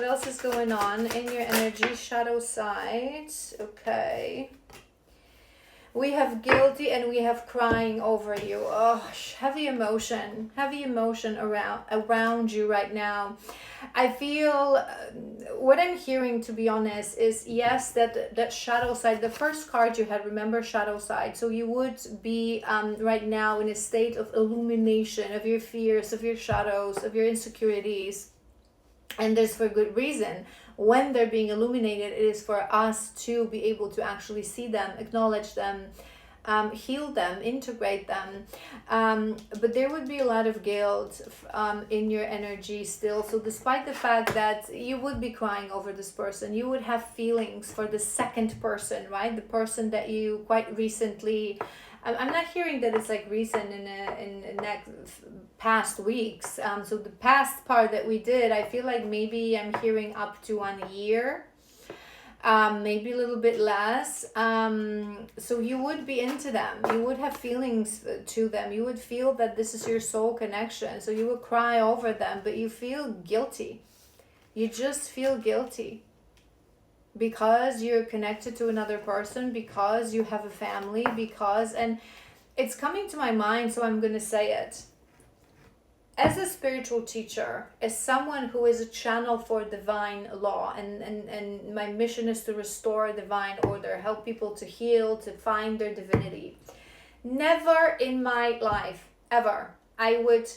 else is going on in your energy, shadow side? Okay. We have guilty and we have crying over you. Oh, heavy emotion around you right now. I feel what I'm hearing, to be honest, is yes, that shadow side. The first card you had, remember, shadow side. So you would be right now in a state of illumination of your fears, of your shadows, of your insecurities, and this for good reason. When they're being illuminated, it is for us to be able to actually see them, acknowledge them, heal them, integrate them. But there would be a lot of guilt in your energy still. So despite the fact that you would be crying over this person, you would have feelings for the second person, right? The person that you quite recently, I'm not hearing that it's like recent in next past weeks. So the past part that we did, I feel like maybe I'm hearing up to 1 year, maybe a little bit less. So you would be into them. You would have feelings to them. You would feel that this is your soul connection. So you would cry over them, but you feel guilty. You just feel guilty. Because you're connected to another person, because you have a family, and it's coming to my mind, so I'm going to say it. As a spiritual teacher, as someone who is a channel for divine law, and my mission is to restore divine order, help people to heal, to find their divinity. Never in my life, ever, I would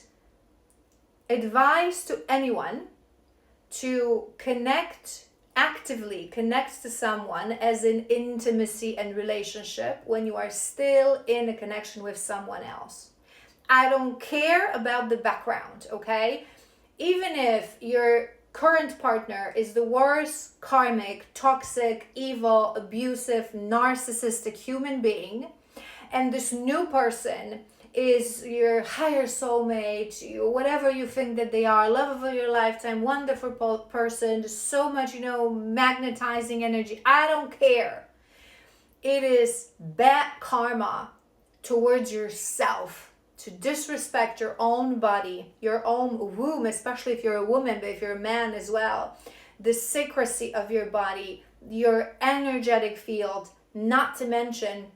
advise to anyone to actively connect to someone as in intimacy and relationship when you are still in a connection with someone else. I don't care about the background, okay? Even if your current partner is the worst karmic, toxic, evil, abusive, narcissistic human being, and this new person is your higher soulmate, whatever you think that they are, love of your lifetime, wonderful person, just so much, magnetizing energy. I don't care. It is bad karma towards yourself to disrespect your own body, your own womb, especially if you're a woman, but if you're a man as well, the secrecy of your body, your energetic field, not to mention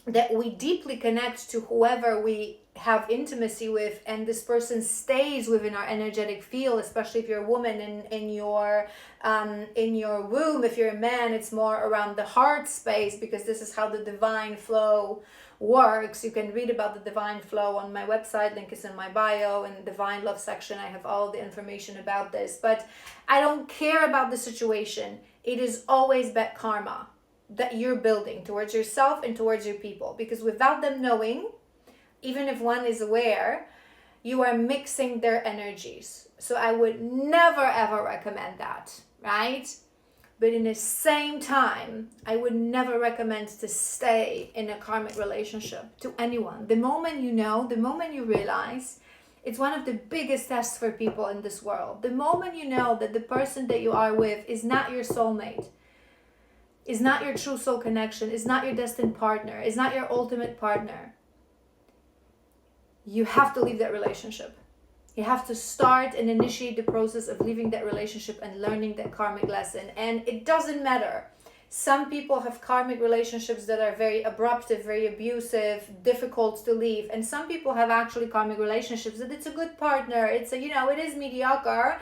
that we deeply connect to whoever we have intimacy with, and this person stays within our energetic field, especially if you're a woman in your womb. If you're a man, it's more around the heart space, because this is how the divine flow works. You can read about the divine flow on my website, link is in my bio, in the divine love section. I have all the information about this, but I don't care about the situation. It is always bad karma that you're building towards yourself and towards your people, because without them knowing, even if one is aware, you are mixing their energies. So I would never ever recommend that, right? But in the same time, I would never recommend to stay in a karmic relationship to anyone. The moment you know, the moment you realize, it's one of the biggest tests for people in this world. The moment you know that the person that you are with is not your soulmate, is not your true soul connection, is not your destined partner, is not your ultimate partner, you have to leave that relationship. You have to start and initiate the process of leaving that relationship and learning that karmic lesson. And it doesn't matter. Some people have karmic relationships that are very abruptive, very abusive, difficult to leave. And some people have actually karmic relationships that it's a good partner. It's it is mediocre,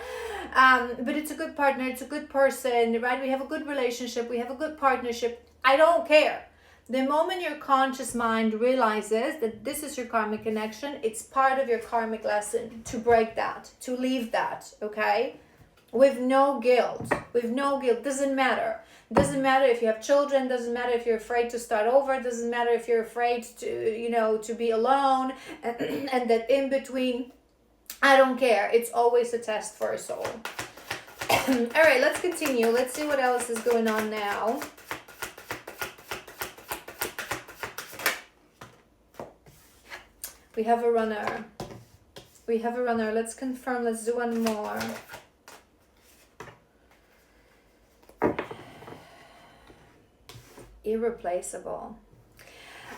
but it's a good partner. It's a good person, right? We have a good relationship. We have a good partnership. I don't care. The moment your conscious mind realizes that this is your karmic connection, it's part of your karmic lesson to break that, to leave that, okay? With no guilt, doesn't matter. Doesn't matter if you have children, doesn't matter if you're afraid to start over, doesn't matter if you're afraid to, to be alone and that in between. I don't care. It's always a test for a soul. All right, let's continue. Let's see what else is going on now. We have a runner. Let's confirm. Let's do one more. Irreplaceable.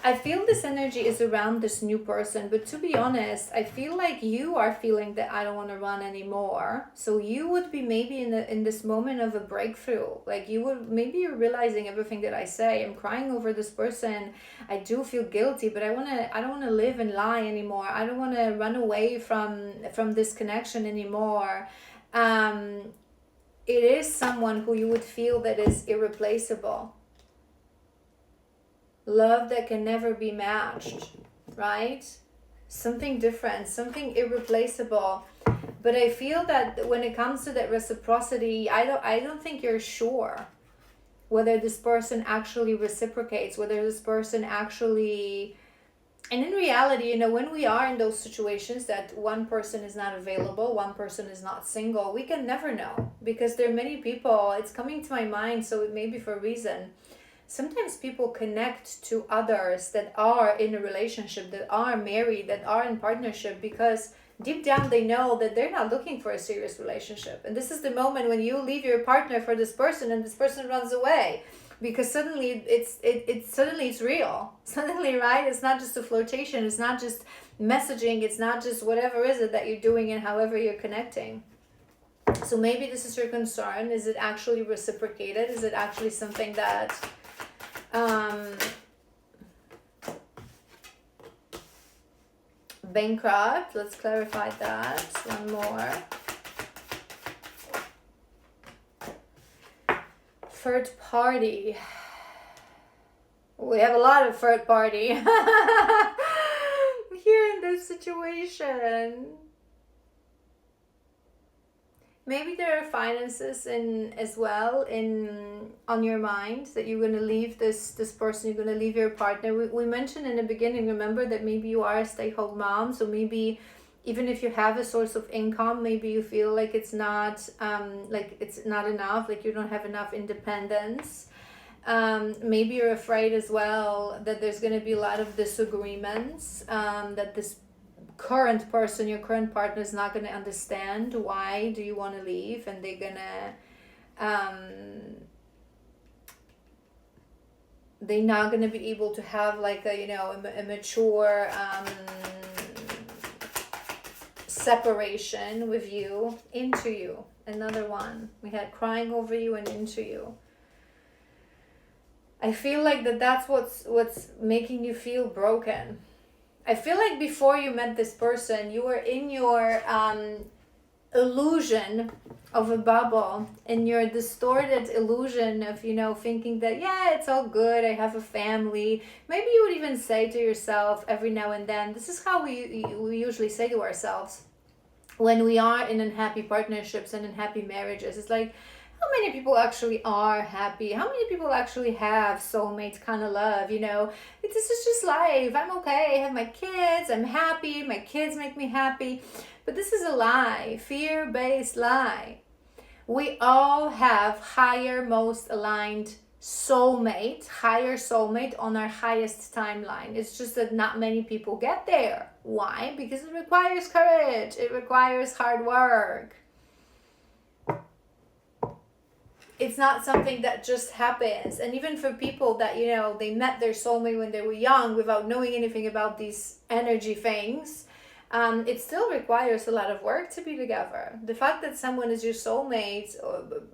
I feel this energy is around this new person, but to be honest, I feel like you are feeling that I don't want to run anymore. So you would be maybe in this moment of a breakthrough. Like you would, maybe you're realizing everything that I say. I'm crying over this person. I do feel guilty, but I don't want to live and lie anymore. I don't want to run away from this connection anymore. It is someone who you would feel that is irreplaceable. Love that can never be matched, right? Something different, something irreplaceable. But I feel that when it comes to that reciprocity, I don't think you're sure whether this person actually reciprocates, whether this person actually. And in reality, you know, when we are in those situations that one person is not available, one person is not single, we can never know, because there are many people. It's coming to my mind, so it may be for a reason. Sometimes people connect to others that are in a relationship, that are married, that are in partnership, because deep down they know that they're not looking for a serious relationship. And this is the moment when you leave your partner for this person and this person runs away, because suddenly it's real. Suddenly, right? It's not just a flirtation, it's not just messaging, it's not just whatever is it that you're doing and however you're connecting. So maybe this is your concern. Is it actually reciprocated? Is it actually something that bankrupt? Let's clarify that one more. Third party. We have a lot of third party here in this situation. Maybe there are finances in as well in on your mind, that you're gonna leave this person, you're gonna leave your partner. We mentioned in the beginning, remember, that maybe you are a stay-home mom, so maybe even if you have a source of income, maybe you feel like it's not enough, like you don't have enough independence. Maybe you're afraid as well that there's going to be a lot of disagreements, that this current person, your current partner, is not going to understand why do you want to leave, and they're not going to be able to have like a mature separation with you. Into you, another one. We had crying over you and into you. I feel like that's what's making you feel broken. I feel like before you met this person, you were in your illusion of a bubble, in your distorted illusion of, thinking that, yeah, it's all good, I have a family. Maybe you would even say to yourself every now and then, this is how we usually say to ourselves when we are in unhappy partnerships and unhappy marriages. It's like, how many people actually are happy? How many people actually have soulmate kind of love? This is just life. I'm okay. I have my kids. I'm happy. My kids make me happy. But this is a lie, fear-based lie. We all have higher, most aligned higher soulmate on our highest timeline. It's just that not many people get there. Why? Because it requires courage. It requires hard work. It's not something that just happens. And even for people that, they met their soulmate when they were young without knowing anything about these energy things, it still requires a lot of work to be together. The fact that someone is your soulmate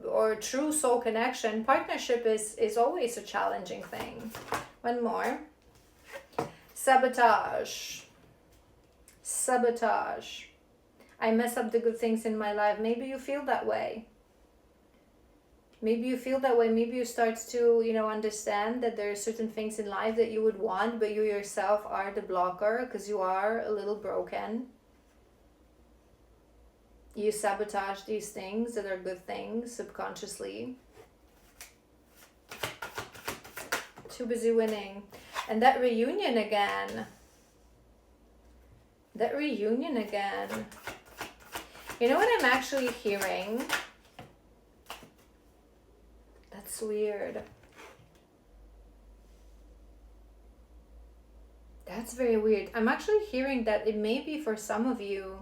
or true soul connection, partnership is always a challenging thing. One more. Sabotage. I mess up the good things in my life. Maybe you feel that way. Maybe you feel that way. Maybe you start to, understand that there are certain things in life that you would want, but you yourself are the blocker because you are a little broken. You sabotage these things that are good things subconsciously. Too busy winning. And that reunion again. You know what I'm actually hearing? That's weird. That's very weird. I'm actually hearing that it may be for some of you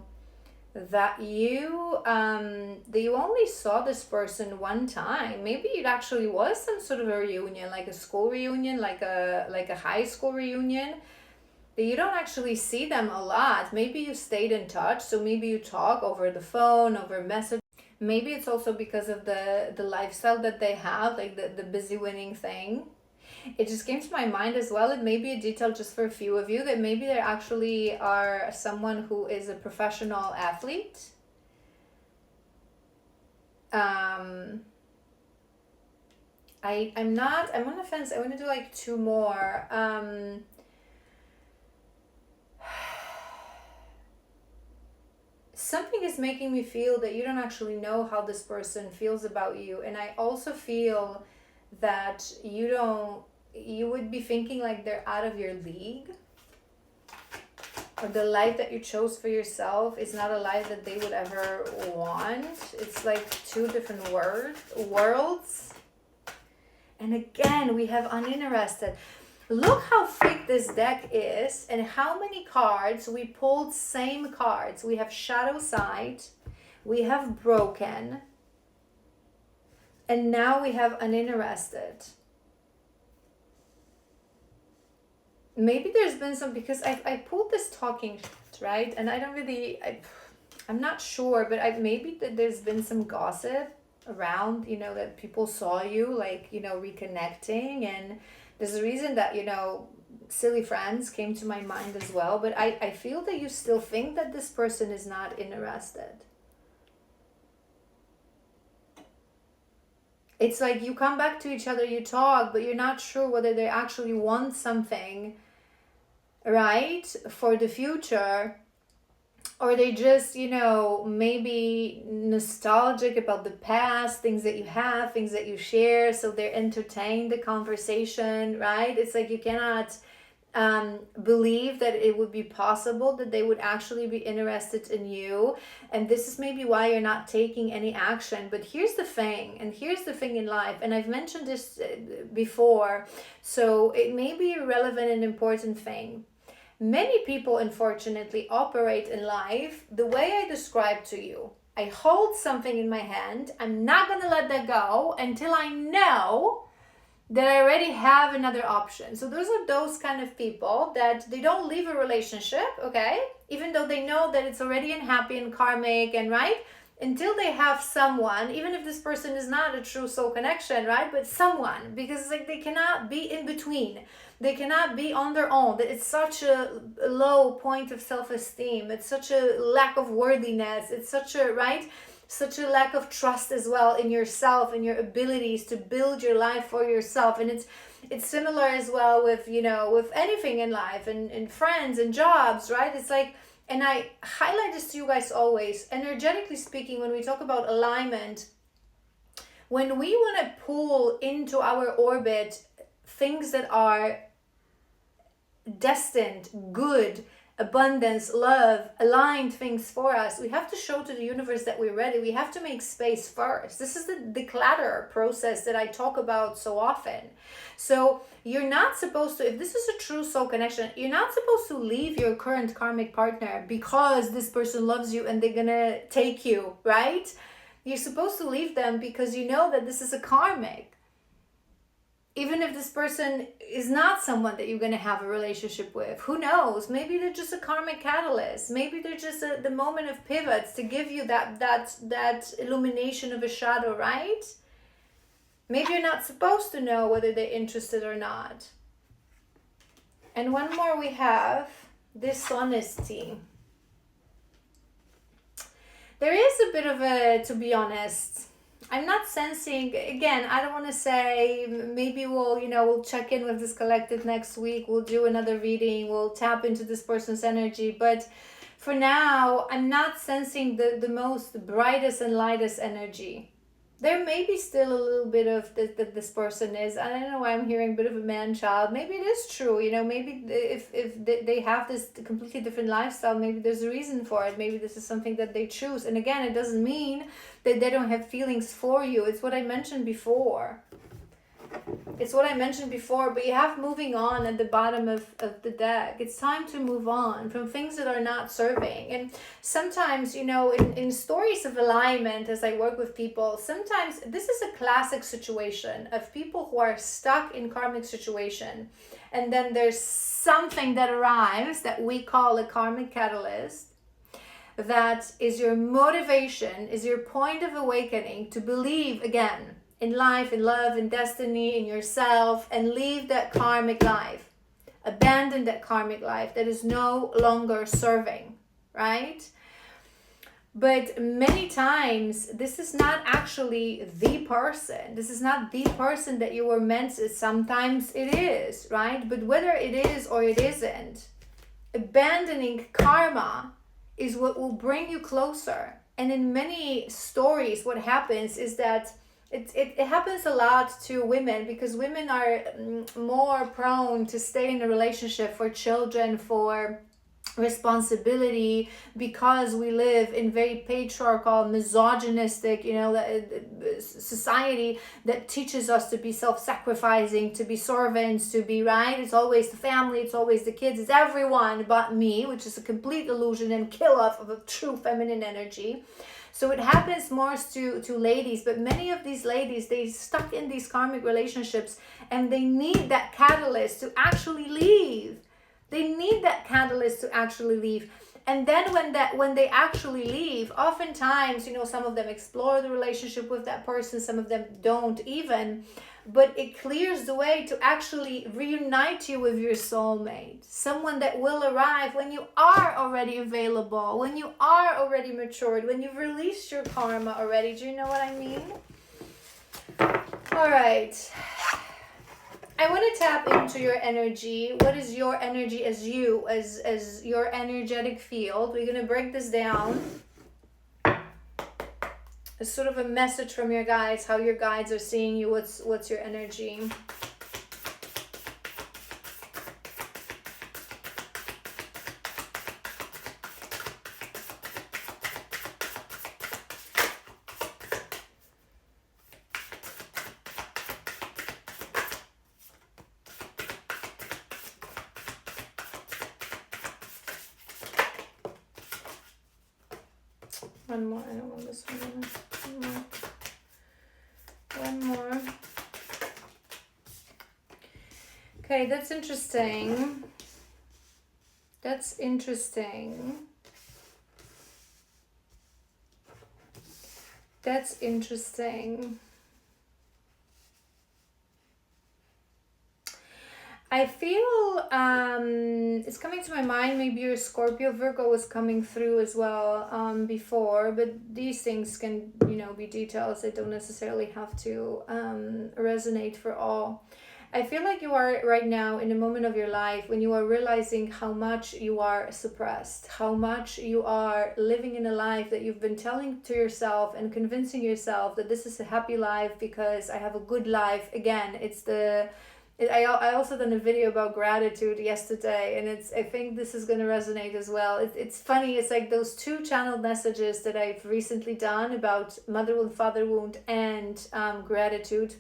that you only saw this person one time. Maybe it actually was some sort of a reunion, like a school reunion, like a high school reunion, that you don't actually see them a lot. Maybe you stayed in touch, so maybe you talk over the phone, over message. Maybe it's also because of the lifestyle that they have, like the busy winning thing. It just came to my mind as well. It may be a detail just for a few of you, that maybe there actually are someone who is a professional athlete. I'm on the fence. I want to do like two more. Something is making me feel that you don't actually know how this person feels about you, and I also feel that you would be thinking like they're out of your league, or the life that you chose for yourself is not a life that they would ever want. It's like two different worlds. And again, we have uninterested. Look how thick this deck is and how many cards we pulled. Same cards. We have shadow side, we have broken, and now we have uninterested. Maybe there's been some, because I pulled this talking, right? And I don't really, I'm not sure, but maybe that there's been some gossip around, that people saw you like, reconnecting, and there's a reason that, silly friends came to my mind as well. But I feel that you still think that this person is not interested. It's like you come back to each other, you talk, but you're not sure whether they actually want something, right, for the future, or they just, maybe nostalgic about the past, things that you have, things that you share, so they're entertaining the conversation, right? It's like you cannot believe that it would be possible that they would actually be interested in you, and this is maybe why you're not taking any action. But here's the thing in life, and I've mentioned this before, so it may be a relevant and important thing. Many people, unfortunately, operate in life the way I described to you. I hold something in my hand. I'm not going to let that go until I know that I already have another option. So those are those kind of people that they don't leave a relationship, okay? Even though they know that it's already unhappy and karmic, and right? Until they have someone, even if this person is not a true soul connection, right? But someone, because it's like they cannot be in between. They cannot be on their own. It's such a low point of self-esteem. It's such a lack of worthiness. It's such a, right? Such a lack of trust as well in yourself and your abilities to build your life for yourself. And it's similar as well with, with anything in life, and friends and jobs, right? It's like, and I highlight this to you guys always, energetically speaking, when we talk about alignment, when we want to pull into our orbit things that are destined, good, abundance, love, aligned things for us, we have to show to the universe that we're ready. We have to make space first. This is the declutter process that I talk about so often. So you're not supposed to, if this is a true soul connection, you're not supposed to leave your current karmic partner because this person loves you and they're gonna take you, right? You're supposed to leave them because you know that this is a karmic. Even if this person is not someone that you're going to have a relationship with, who knows? Maybe they're just a karmic catalyst. Maybe they're just the moment of pivots to give you that illumination of a shadow, right? Maybe you're not supposed to know whether they're interested or not. And one more we have, dishonesty. There is a bit of a, to be honest, I'm not sensing, again, I don't want to say, maybe we'll check in with this collective next week. We'll do another reading. We'll tap into this person's energy. But for now, I'm not sensing the most brightest and lightest energy. There may be still a little bit of that this person is, I don't know why I'm hearing a bit of a man-child. Maybe it is true, maybe if they have this completely different lifestyle, maybe there's a reason for it. Maybe this is something that they choose. And again, it doesn't mean that they don't have feelings for you. It's what I mentioned before. It's what I mentioned before, but you have moving on at the bottom of the deck. It's time to move on from things that are not serving. And sometimes, in stories of alignment, as I work with people, sometimes this is a classic situation of people who are stuck in karmic situation. And then there's something that arrives that we call a karmic catalyst. That is your motivation, is your point of awakening to believe again in life, in love, in destiny, in yourself, and leave that karmic life. Abandon that karmic life that is no longer serving, right? But many times, this is not actually the person. This is not the person that you were meant to. Sometimes it is, right? But whether it is or it isn't, abandoning karma is what will bring you closer. And in many stories, what happens is that it happens a lot to women, because women are more prone to stay in a relationship for children, for responsibility, because we live in very patriarchal, misogynistic, society that teaches us to be self-sacrificing, to be servants, to be right. It's always the family, it's always the kids, it's everyone but me, which is a complete illusion and kill off of a true feminine energy. So it happens more to ladies, but many of these ladies, they stuck in these karmic relationships and they need that catalyst to actually leave. They need that catalyst to actually leave. And then when they actually leave, oftentimes, some of them explore the relationship with that person, some of them don't even, but it clears the way to actually reunite you with your soulmate, someone that will arrive when you are already available, when you are already matured, when you've released your karma already. Do you know what I mean? All right. I want to tap into your energy. What is your energy as you, as your energetic field? We're going to break this down. It's sort of a message from your guides, how your guides are seeing you. What's your energy? One more. I don't want this one. One more. Okay, that's interesting. That's interesting. That's interesting. I feel it's coming to my mind, maybe your Scorpio Virgo was coming through as well before, but these things can, be details. They don't necessarily have to resonate for all. I feel like you are right now in a moment of your life when you are realizing how much you are suppressed, how much you are living in a life that you've been telling to yourself and convincing yourself that this is a happy life because I have a good life. Again, I also done a video about gratitude yesterday, and I think this is going to resonate as well. It's funny, it's like those two channeled messages that I've recently done about mother wound, father wound, and gratitude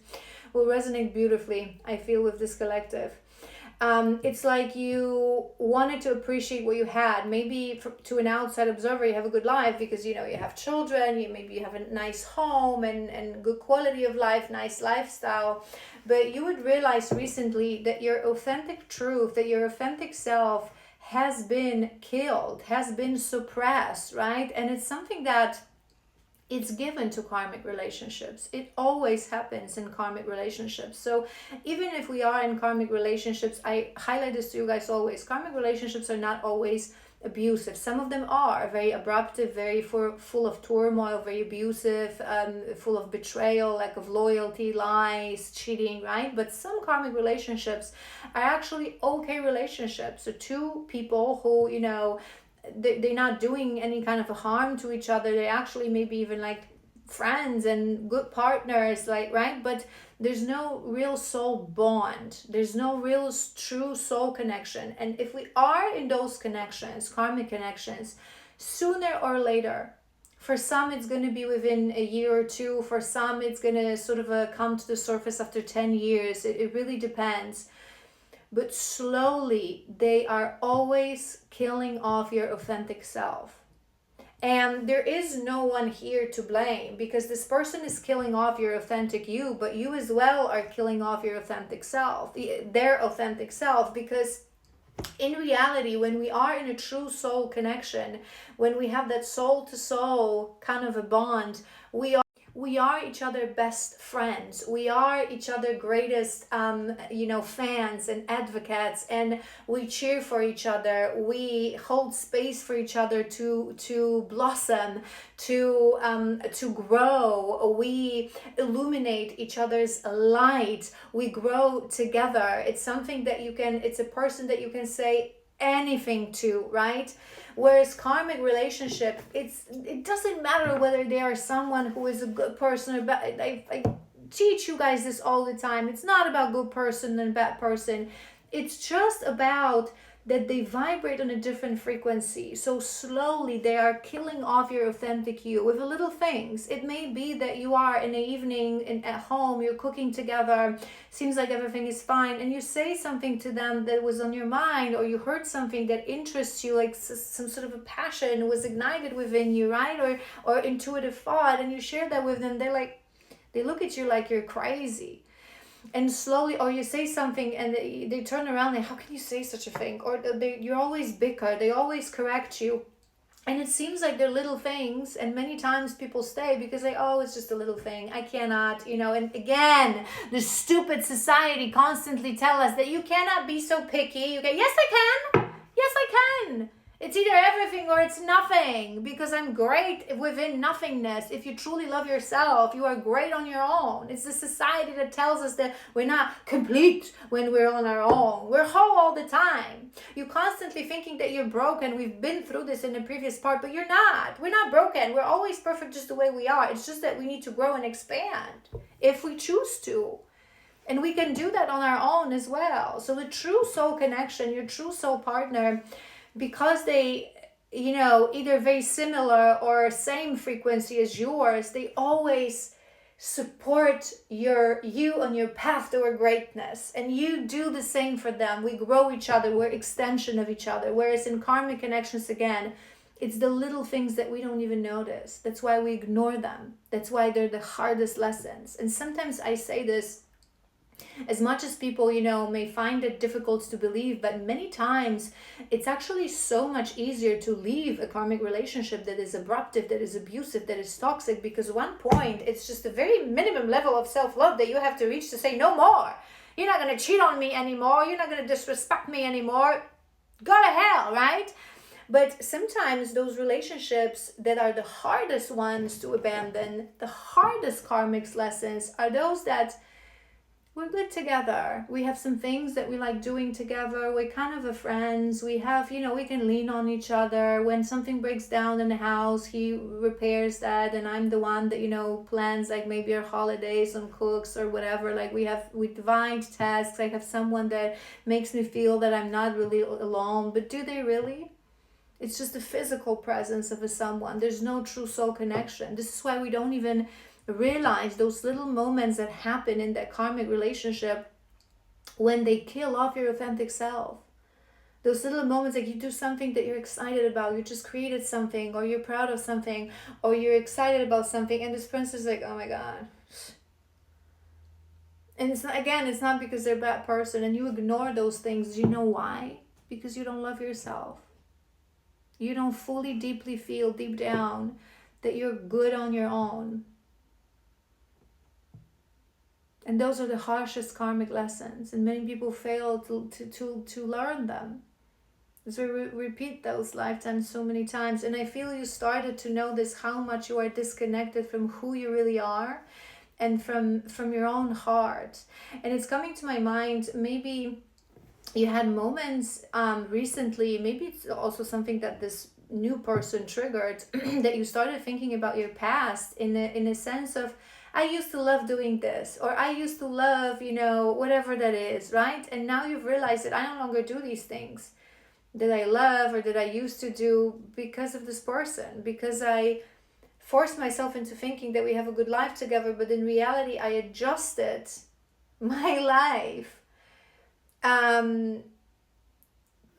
will resonate beautifully, I feel, with this collective. It's like you wanted to appreciate what you had. Maybe to an outside observer, you have a good life because, you have children, maybe you have a nice home and good quality of life, nice lifestyle. But you would realize recently that your authentic truth, that your authentic self has been killed, has been suppressed, right? And it's something that it's given to karmic relationships. It always happens in karmic relationships. So even if we are in karmic relationships, I highlight this to you guys always, karmic relationships are not always abusive. Some of them are very abruptive, very full of turmoil, very abusive, full of betrayal, lack of loyalty, lies, cheating, right? But some karmic relationships are actually okay relationships. So two people who, they're not doing any kind of a harm to each other. They actually maybe even like friends and good partners, like, right? But there's no real soul bond. There's no real true soul connection. And if we are in those connections, karmic connections, sooner or later, For some, it's going to be within a year or two. For some, it's going to sort of come to the surface after 10 years. It really depends. But slowly, they are always killing off your authentic self. And there is no one here to blame, because this person is killing off your authentic you, but you as well are killing off your authentic self, their authentic self, because in reality, when we are in a true soul connection, when we have that soul to soul kind of a bond, we are each other best friends. We are each other greatest, fans and advocates, and we cheer for each other. We hold space for each other to blossom, to grow. We illuminate each other's light. We grow together. It's something that it's a person that you can say anything to, right? Whereas karmic relationship, it doesn't matter whether they are someone who is a good person or bad. I teach you guys this all the time. It's not about good person and bad person. It's just about that they vibrate on a different frequency. So slowly they are killing off your authentic you with little things. It may be that you are in the evening at home, you're cooking together, seems like everything is fine, and you say something to them that was on your mind, or you heard something that interests you, like some sort of a passion was ignited within you, right? Or intuitive thought, and you share that with them. They look at you like you're crazy. And slowly, or you say something and they turn around and, how can you say such a thing? Or you're always bicker, they always correct you. And it seems like they're little things, and many times people stay because it's just a little thing, I cannot, and again, the stupid society constantly tell us that you cannot be so picky. Yes I can. It's either everything or it's nothing, because I'm great within nothingness. If you truly love yourself, you are great on your own. It's the society that tells us that we're not complete when we're on our own. We're whole all the time. You're constantly thinking that you're broken. We've been through this in the previous part, but you're not. We're not broken. We're always perfect just the way we are. It's just that we need to grow and expand if we choose to. And we can do that on our own as well. So the true soul connection, your true soul partner, because they, either very similar or same frequency as yours, they always support you on your path toward greatness. And you do the same for them. We grow each other. We're extension of each other. Whereas in karmic connections, again, it's the little things that we don't even notice. That's why we ignore them. That's why they're the hardest lessons. And sometimes I say this, as much as people, may find it difficult to believe, but many times it's actually so much easier to leave a karmic relationship that is abruptive, that is abusive, that is toxic, because at one point it's just a very minimum level of self-love that you have to reach to say no more. You're not going to cheat on me anymore. You're not going to disrespect me anymore. Go to hell, right? But sometimes those relationships that are the hardest ones to abandon, the hardest karmic lessons, are those that we're good together. We have some things that we like doing together. We're kind of a friends. We have, we can lean on each other. When something breaks down in the house, he repairs that, and I'm the one that, plans like maybe our holidays and cooks or whatever. Like we divide tasks. I have someone that makes me feel that I'm not really alone. But do they really? It's just the physical presence of a someone. There's no true soul connection. This is why we don't even realize those little moments that happen in that karmic relationship when they kill off your authentic self. Those little moments, like you do something that you're excited about, you just created something, or you're proud of something, or you're excited about something, and this person is like, oh my god. And it's not because they're a bad person, and you ignore those things. You know why? Because you don't love yourself. You don't fully, deeply feel deep down that you're good on your own. And those are the harshest karmic lessons, and many people fail to learn them. So we repeat those lifetimes so many times, and I feel you started to notice how much you are disconnected from who you really are, and from your own heart. And it's coming to my mind, maybe you had moments recently, maybe it's also something that this new person triggered, that you started thinking about your past in a sense of, I used to love doing this, or I used to love, whatever that is, right? And now you've realized that I no longer do these things that I love or that I used to do because of this person, because I force myself into thinking that we have a good life together, but in reality I adjusted my life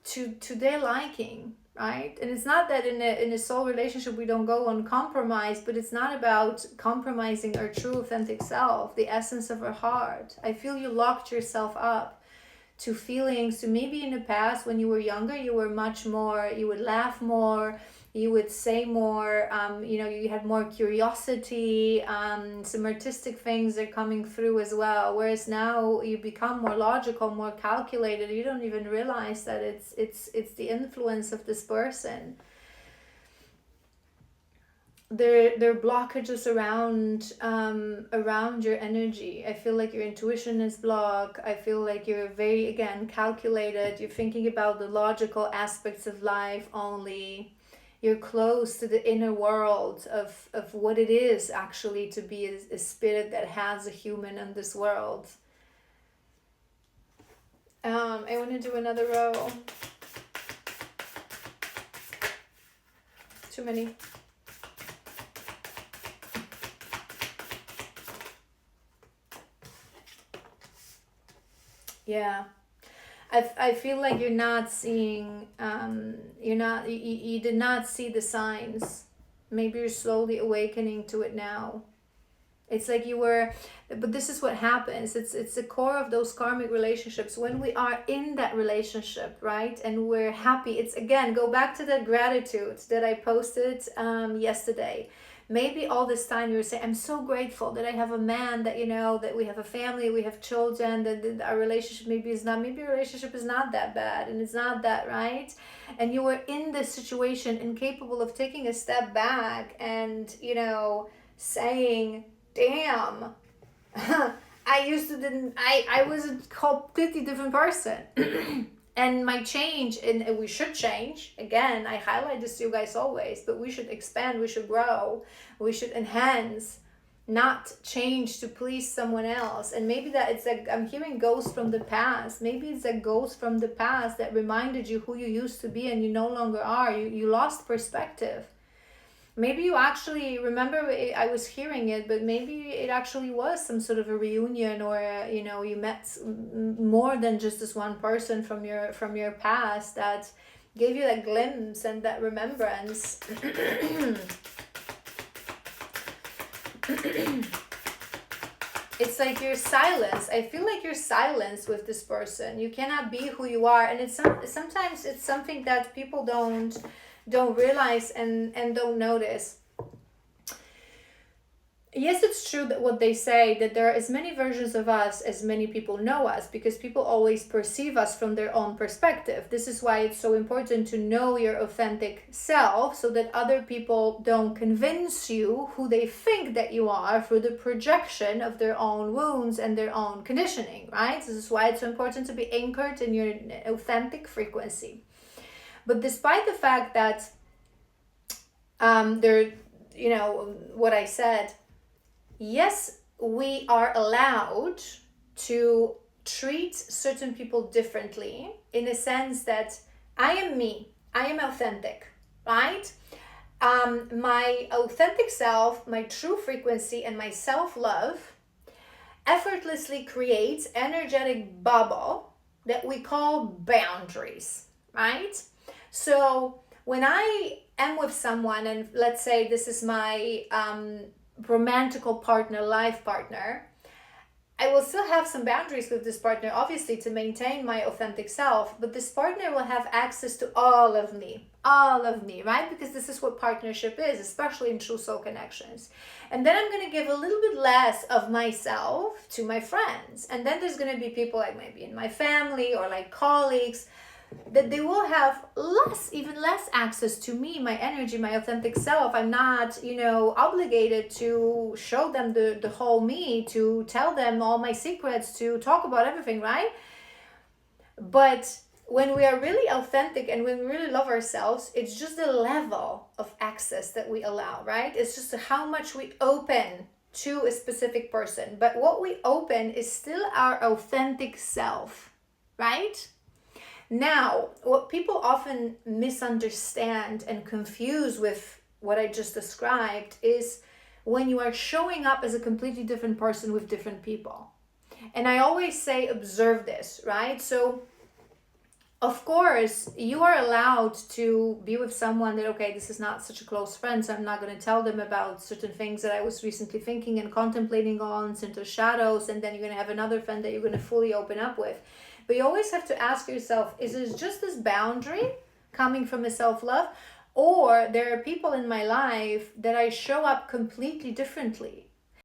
to their liking, right? And it's not that in a soul relationship we don't go on compromise, but it's not about compromising our true authentic self, the essence of our heart. I feel you locked yourself up to feelings, to maybe in the past when you were younger you were much more, you would laugh more, you would say more, you had more curiosity, some artistic things are coming through as well, whereas now you become more logical, more calculated. You don't even realize that it's the influence of this person. There are blockages around your energy. I feel like your intuition is blocked. I feel like you're very, again, calculated. You're thinking about the logical aspects of life only. You're close to the inner world of what it is actually to be a spirit that has a human in this world. I want to do another row. Too many. Yeah. I feel like you're not seeing, you did not see the signs. Maybe you're slowly awakening to it now. It's like you were, but this is what happens. It's the core of those karmic relationships. When we are in that relationship, right, and we're happy, it's, again, go back to that gratitude that I posted yesterday. Maybe all this time you were saying, I'm so grateful that I have a man, that, that we have a family, we have children, that our relationship maybe your relationship is not that bad, and it's not that, right? And you were in this situation, incapable of taking a step back and, saying, damn, I was a completely different person. And my change, and we should change, again, I highlight this to you guys always, but we should expand, we should grow, we should enhance, not change to please someone else. And maybe that it's like, I'm hearing ghosts from the past. Maybe it's a ghost from the past that reminded you who you used to be and you no longer are. You lost perspective. Maybe you actually remember, I was hearing it, but maybe it actually was some sort of a reunion, or you met more than just this one person from your past that gave you that glimpse and that remembrance. It's like you're silenced. I feel like you're silenced with this person. You cannot be who you are, and sometimes it's something that people don't realize and don't notice. Yes, it's true that what they say, that there are as many versions of us as many people know us, because people always perceive us from their own perspective. This is why it's so important to know your authentic self, so that other people don't convince you who they think that you are through the projection of their own wounds and their own conditioning, right? This is why it's so important to be anchored in your authentic frequency. But despite the fact that what I said, yes, we are allowed to treat certain people differently, in a sense that I am me, I am authentic, right? My authentic self, my true frequency, and my self-love effortlessly creates energetic bubble that we call boundaries, right? So when I am with someone, and let's say this is my romantical partner, life partner, I will still have some boundaries with this partner, obviously, to maintain my authentic self, but this partner will have access to all of me, right? Because this is what partnership is, especially in true soul connections. And then I'm going to give a little bit less of myself to my friends. And then there's going to be people like maybe in my family or like colleagues, that they will have even less access to me, my energy, my authentic self. I'm not, obligated to show them the whole me, to tell them all my secrets, to talk about everything, right? But when we are really authentic and when we really love ourselves, it's just the level of access that we allow, right? It's just how much we open to a specific person. But what we open is still our authentic self, right? Now, what people often misunderstand and confuse with what I just described is when you are showing up as a completely different person with different people. And I always say, observe this, right? So of course, you are allowed to be with someone that, okay, this is not such a close friend, so I'm not going to tell them about certain things that I was recently thinking and contemplating on, certain shadows, and then you're going to have another friend that you're going to fully open up with. But you always have to ask yourself, is it just this boundary coming from a self-love? Or there are people in my life that I show up completely differently.